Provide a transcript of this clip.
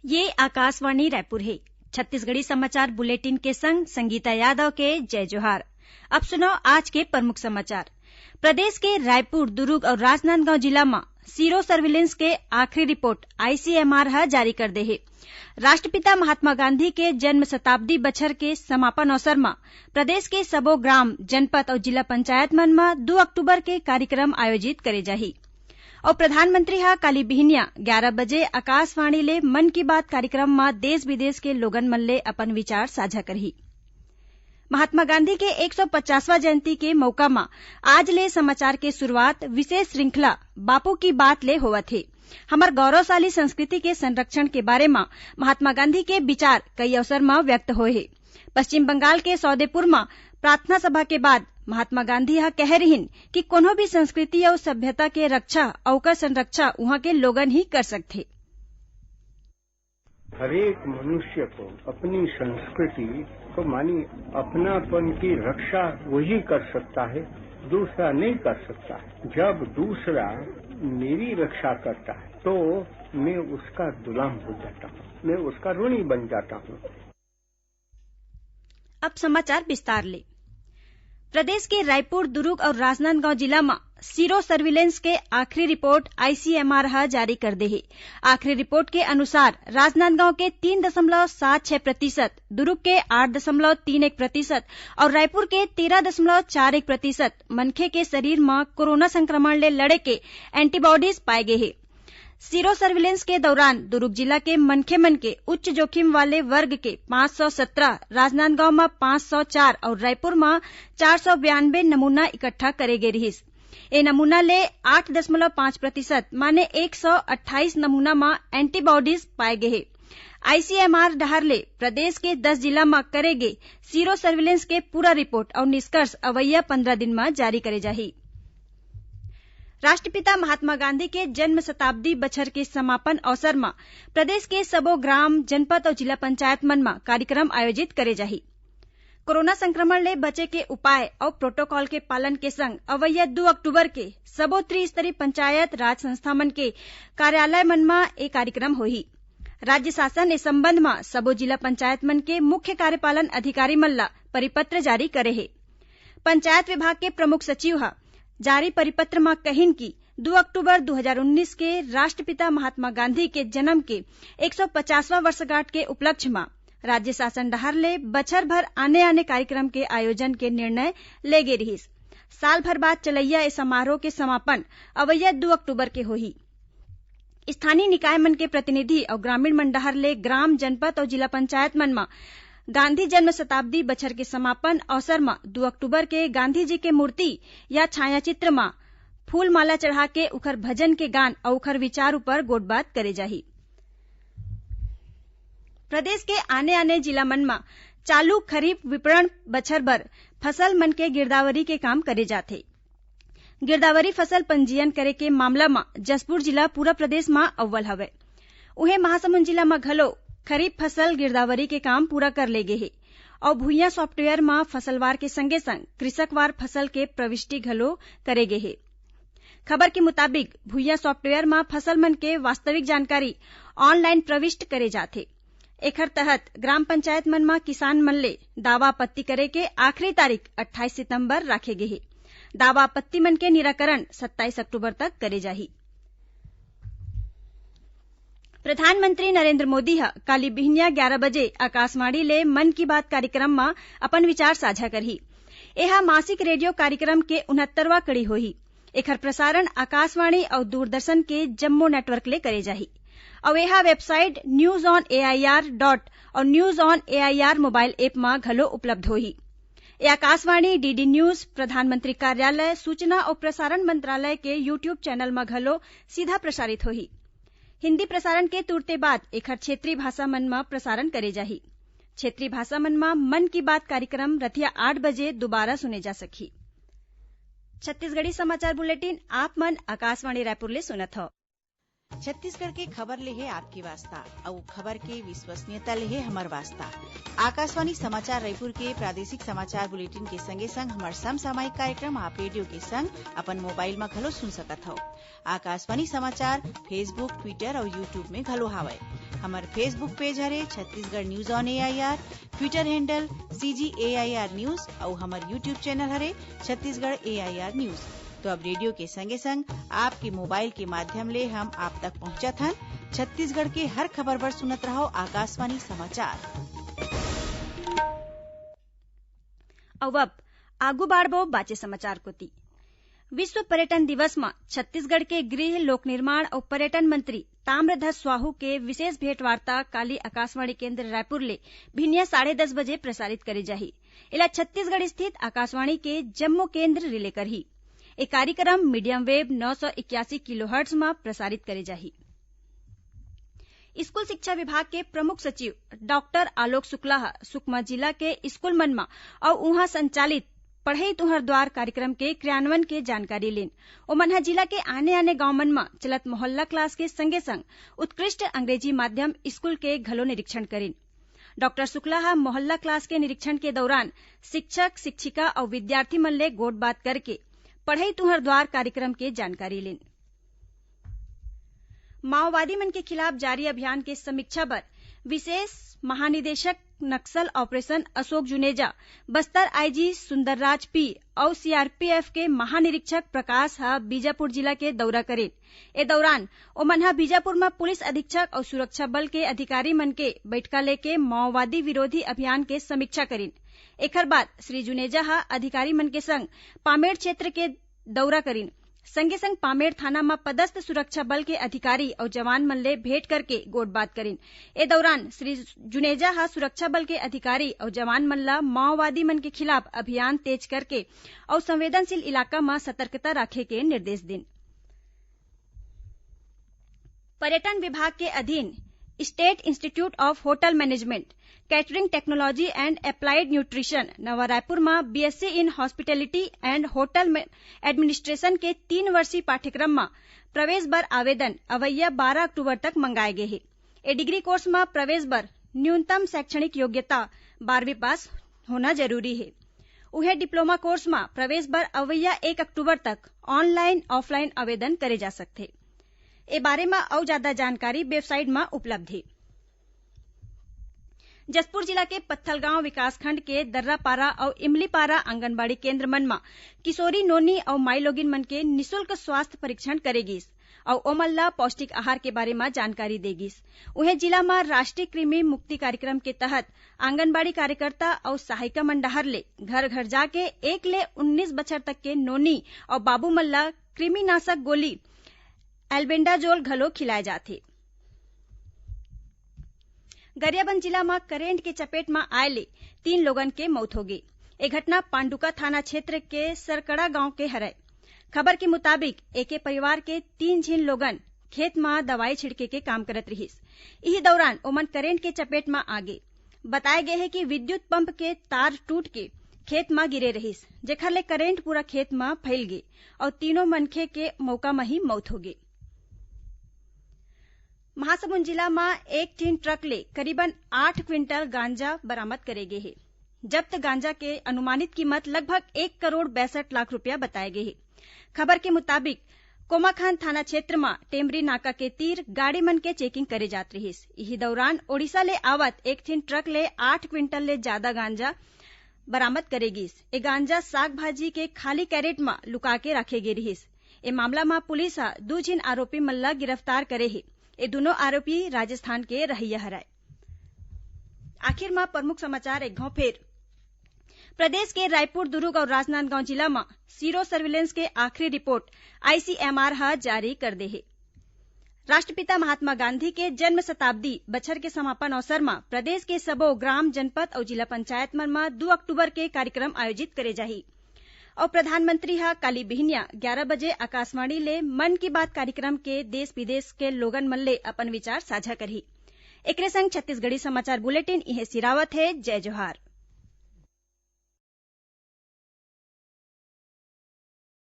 ये आकाशवाणी रायपुर है। छत्तीसगढ़ी समाचार बुलेटिन के संग संगीता यादव के जय जोहार। अब सुनो आज के प्रमुख समाचार। प्रदेश के रायपुर, दुर्ग और राजनांदगांव जिला में सीरो सर्विलेंस के आखिरी रिपोर्ट आईसीएमआर जारी कर दे है। राष्ट्रपिता महात्मा गांधी के जन्म शताब्दी बछर के समापन अवसर में प्रदेश के सबो ग्राम, जनपद और जिला पंचायत मन में 2 अक्टूबर के कार्यक्रम आयोजित करे जाही। और प्रधानमंत्री काली बिहनिया 11 बजे आकाशवाणी ले मन की बात कार्यक्रम में देश विदेश के लोगन मन ले अपन विचार साझा करही। महात्मा गांधी के 150वां जयंती के मौका में आज ले समाचार के शुरुआत विशेष श्रृंखला बापू की बात ले होवत है। हमार गौरवशाली संस्कृति के संरक्षण के बारे में महात्मा गांधी के विचार कई अवसर में व्यक्त होए है। पश्चिम बंगाल के सौदेपुर में प्रार्थना सभा के बाद महात्मा गांधी कह रहीन कि कोनो भी संस्कृति और सभ्यता के रक्षा और संरक्षा वहां के लोगन ही कर सकते। हर एक मनुष्य को अपनी संस्कृति को मानी अपनापन की रक्षा वही कर सकता है, दूसरा नहीं कर सकता है। जब दूसरा मेरी रक्षा करता है तो मैं उसका गुलाम हो जाता हूँ, मैं उसका ऋणी बन जाता हूँ। अब समाचार विस्तार ले। प्रदेश के रायपुर, दुर्ग और राजनांदगांव जिला में सीरो सर्विलेंस के आखिरी रिपोर्ट आईसीएमआर जारी कर दे है। आखिरी रिपोर्ट के अनुसार राजनांदगांव के 3.76%, दुर्ग के 8.31% और रायपुर के 13.41% मनखे के शरीर में कोरोना संक्रमण ले लड़े के एंटीबॉडीज पाए गए हैं। सीरो सर्विलेंस के दौरान दुर्ग जिला के मनखे मन के उच्च जोखिम वाले वर्ग के 517, राजनांदगांव में 504 और रायपुर में 492 नमूना इकट्ठा करे गए रहिस। ए नमूना ले 8.5% माने 128 नमूना में एंटीबॉडीज पाए गए हैं। आईसीएमआर डहर ले प्रदेश के 10 जिला में करेगे सीरो सर्विलेंस के पूरा रिपोर्ट और निष्कर्ष अवैया 15 दिन में जारी करे जाही। राष्ट्रपिता महात्मा गांधी के जन्म शताब्दी बछर के समापन अवसर में प्रदेश के सबो ग्राम, जनपद और जिला पंचायत मन में कार्यक्रम आयोजित करे जाही। कोरोना संक्रमण ले बचे के उपाय और प्रोटोकॉल के पालन के संग अवैया 2 अक्टूबर के सबो त्रिस्तरीय पंचायत राज संस्था मन के कार्यालय मन में एक कार्यक्रम होही। राज्य शासन इस संबंध में सबो जिला पंचायत मन के मुख्य कार्यपालन अधिकारी मन ला परिपत्र जारी करे है। पंचायत विभाग के प्रमुख सचिव जारी परिपत्र में कहिन कि 2 अक्टूबर 2019 के राष्ट्रपिता महात्मा गांधी के जन्म के 150वां वर्षगांठ के उपलक्ष्य में राज्य शासन डहर ले बछर भर आने कार्यक्रम के आयोजन के निर्णय ले गे रहिस। साल भर बाद चलैया इस समारोह के समापन अवैया 2 अक्टूबर के होही। स्थानीय निकाय मन के प्रतिनिधि और ग्रामीण मन डहर ले ग्राम, जनपद और जिला पंचायत मन में गांधी जन्म शताब्दी बछर के समापन अवसर में 2 अक्टूबर के गांधी जी के मूर्ति या छायाचित्र में फूल माला चढ़ा के उखर भजन के गान और उखर विचार ऊपर गोटबात करे जाही। प्रदेश के आने जिला मन में चालू खरीफ विपणन बछर भर फसल मन के गिरदावरी के काम करे जाथे। गिरदावरी फसल पंजीयन करे के मामला में जसपुर जिला पूरा प्रदेश में अव्वल हवे। उहे महासमुंद जिला में घलो खरीफ फसल गिरदावरी के काम पूरा कर ले गए है और भुइयां सॉफ्टवेयर में फसलवार के संगे संग कृषकवार फसल के प्रविष्टि घलो करे गए है। खबर के मुताबिक भुइयां सॉफ्टवेयर में फसल मन के वास्तविक जानकारी ऑनलाइन प्रविष्ट करे जाथे। एखर तहत ग्राम पंचायत मन में किसान मन ले दावा आपत्ति करे के आखिरी तारीख 28 सितंबर राखे गए है। दावा आपत्ति मन के निराकरण 27 अक्टूबर तक करे जाही। प्रधानमंत्री नरेंद्र मोदी काली बिहनिया 11 बजे आकाशवाणी ले मन की बात कार्यक्रम में अपन विचार साझा करही। यह मासिक रेडियो कार्यक्रम के 69वां कड़ी होही। एखर प्रसारण आकाशवाणी और दूरदर्शन के जम्मो नेटवर्क ले करे जाही और यह वेबसाइट newsonair.com और news on AIR mobile app में घलो उपलब्ध होही। ये आकाशवाणी, डीडी न्यूज, प्रधानमंत्री कार्यालय, सूचना और प्रसारण मंत्रालय के यूट्यूब चैनल में घलो सीधा प्रसारित होही। हिंदी प्रसारण के तुरते बाद एखर क्षेत्रीय भाषा मन में प्रसारण करे जाही। क्षेत्रीय भाषा मन में मन की बात कार्यक्रम रतिया 8 बजे दोबारा सुने जा सकही। छत्तीसगढ़ी समाचार बुलेटिन आप मन आकाशवाणी रायपुर ले सुनत हो। छत्तीसगढ़ के खबर ले है आपकी वास्ता और खबर के विश्वसनीयता ले है हमर वास्ता। आकाशवाणी समाचार रायपुर के प्रादेशिक समाचार बुलेटिन के संगे संग हमर समसामयिक कार्यक्रम आप रेडियो के संग अपन मोबाइल में घलो सुन सकत हो। आकाशवाणी समाचार फेसबुक, ट्विटर और यूट्यूब में घलो हावय। हमार फेसबुक पेज हरे Chhattisgarh news on AIR, Twitter handle CGAIR news और हमार यूट्यूब चैनल हरे छत्तीसगढ़ AIR न्यूज। तो अब रेडियो के संगे संग आपके मोबाइल के माध्यम ले हम आप तक पहुंचत हन। छत्तीसगढ़ के हर खबर पर सुनत रहो आकाशवाणी समाचार। अब आगू बाढ़बो बाचे समाचार कोती। विश्व पर्यटन दिवस में छत्तीसगढ़ के गृह, लोक निर्माण और पर्यटन मंत्री ताम्रध्वज साहू के विशेष भेंटवार्ता काली आकाशवाणी केंद्र रायपुर ले भिनिया 10:30 बजे प्रसारित करे जाही। इला छत्तीसगढ़ स्थित आकाशवाणी के जम्मू केंद्र रिले करही। ए कार्यक्रम मीडियम वेव 981 किलोहर्ट्ज में प्रसारित करे जाही। स्कूल शिक्षा विभाग के प्रमुख सचिव डॉक्टर आलोक शुक्ला सुकमा जिला के स्कूल मन में और उहाँ संचालित पढ़ई तुहर द्वार कार्यक्रम के क्रियान्वयन के जानकारी लेन। ओमनहा जिला के आने आने गांव मन में चलत मोहल्ला क्लास के संगे संग उत्कृष्ट अंग्रेजी माध्यम स्कूल के घलो निरीक्षण करेन। डॉक्टर शुक्ला मोहल्ला क्लास के निरीक्षण के दौरान शिक्षक, शिक्षिका और विद्यार्थी मन ले गोट बात करके पढ़ई तुहर द्वार कार्यक्रम के जानकारी लेन। माओवादी मन के खिलाफ जारी अभियान के समीक्षा बर विशेष महानिदेशक नक्सल ऑपरेशन अशोक जुनेजा, बस्तर आईजी सुंदरराज पी और CRPF के महानिरीक्षक प्रकाश बीजापुर जिला के दौरा करेन। ए दौरान ओमनहा बीजापुर में पुलिस अधीक्षक और सुरक्षा बल के अधिकारी मन के बैठका लेके माओवादी विरोधी अभियान के समीक्षा करेन। एकर बाद श्री जुनेजा अधिकारी मन के संग पामेड़ क्षेत्र के दौरा करेन। संगे संग पामेड़ थाना में पदस्थ सुरक्षा बल के अधिकारी और जवान मन ले भेंट करके गोट बात करेन। ए दौरान श्री जुनेजा सुरक्षा बल के अधिकारी और जवान मन ला माओवादी मन के खिलाफ अभियान तेज करके और संवेदनशील इलाका में सतर्कता रखे के निर्देश देन। पर्यटन विभाग के अधीन estate institute of hotel management, catering technology and applied nutrition नवा रायपुर में BSc in hospitality and hotel administration के 3 वर्षीय पाठ्यक्रम में प्रवेश बर आवेदन अवैया 12 अक्टूबर तक मंगाए गए हैं। ए डिग्री कोर्स में प्रवेश बर न्यूनतम शैक्षणिक योग्यता 12वीं पास होना जरूरी है। उन्हें डिप्लोमा कोर्स में प्रवेश बर अवैया 1 अक्टूबर तक ऑनलाइन ऑफलाइन आवेदन करे जा सकते। ए बारे में और ज्यादा जानकारी वेबसाइट में उपलब्ध है। जसपुर जिला के पत्थलगांव विकासखंड के दर्रापारा और इमलीपारा आंगनबाड़ी केंद्र मन में किशोरी नोनी और माईलोगिन मन के निःशुल्क स्वास्थ्य परीक्षण करेगीस और ओमल्ला पौष्टिक आहार के बारे में जानकारी देगीस। उन्हें जिला में राष्ट्रीय कृमि मुक्ति कार्यक्रम के तहत आंगनबाड़ी कार्यकर्ता और सहायिका मन डहर ले घर घर जाके 1 ले 19 बछर तक के नोनी और बाबू मल्ला कृमिनाशक गोली एल्बेंडाजोल घलो खिलाए जाते। गरियाबंद जिला में करेंट के चपेट में आए ले 3 लोगन के मौत हो गई। ये घटना पांडुका थाना क्षेत्र के सरकड़ा गांव के हरय। खबर के मुताबिक एके परिवार के 3 झीन लोगन खेत में दवाई छिड़के के काम करत रहिस। इही दौरान ओमन करेंट के चपेट में आ गए। बताए गए है कि विद्युत पंप के तार टूट के खेत में गिरे रहिस, जेखर ले करेंट पूरा खेत में फैल गए और तीनों मनखे के मौका में ही मौत हो गई। महासमुंद जिला में एक टीन ट्रक ले करीबन 8 क्विंटल गांजा बरामद करे गए है। जब्त गांजा के अनुमानित कीमत लगभग 1 करोड़ 62 लाख रुपया बताए गए है। खबर के मुताबिक कोमाखान थाना क्षेत्र में टेमरी नाका के तीर गाड़ी मन के चेकिंग करे जात रहिस। इही दौरान ओडिशा ले आवत एक टीन ट्रक ले 8 क्विंटल ले ज्यादा गांजा बरामद करेगिस। ए गांजा साग भाजी के खाली कैरेट में लुका के रखे गे रहिस। ए मामला में पुलिस 2 झीन आरोपी मन ला गिरफ्तार करे है। ये दोनों आरोपी राजस्थान के रहिया हराय। आखिर में प्रमुख समाचार एक घाव फेर। प्रदेश के रायपुर, दुर्ग और राजनांदगांव जिला में सीरो सर्विलेंस के आखिरी रिपोर्ट ICMR जारी कर दे है। राष्ट्रपिता महात्मा गांधी के जन्म शताब्दी बछर के समापन अवसर में प्रदेश के सबो ग्राम, जनपद और जिला पंचायत मन में 2 अक्टूबर के कार्यक्रम आयोजित करे जाही। और प्रधानमंत्री काली बिहनिया 11 बजे आकाशवाणी ले मन की बात कार्यक्रम के देश विदेश के लोगन मन ले अपन विचार साझा करही। एकरे संग छत्तीसगढ़ी समाचार बुलेटिन इहे सिरावत है। जय जोहार।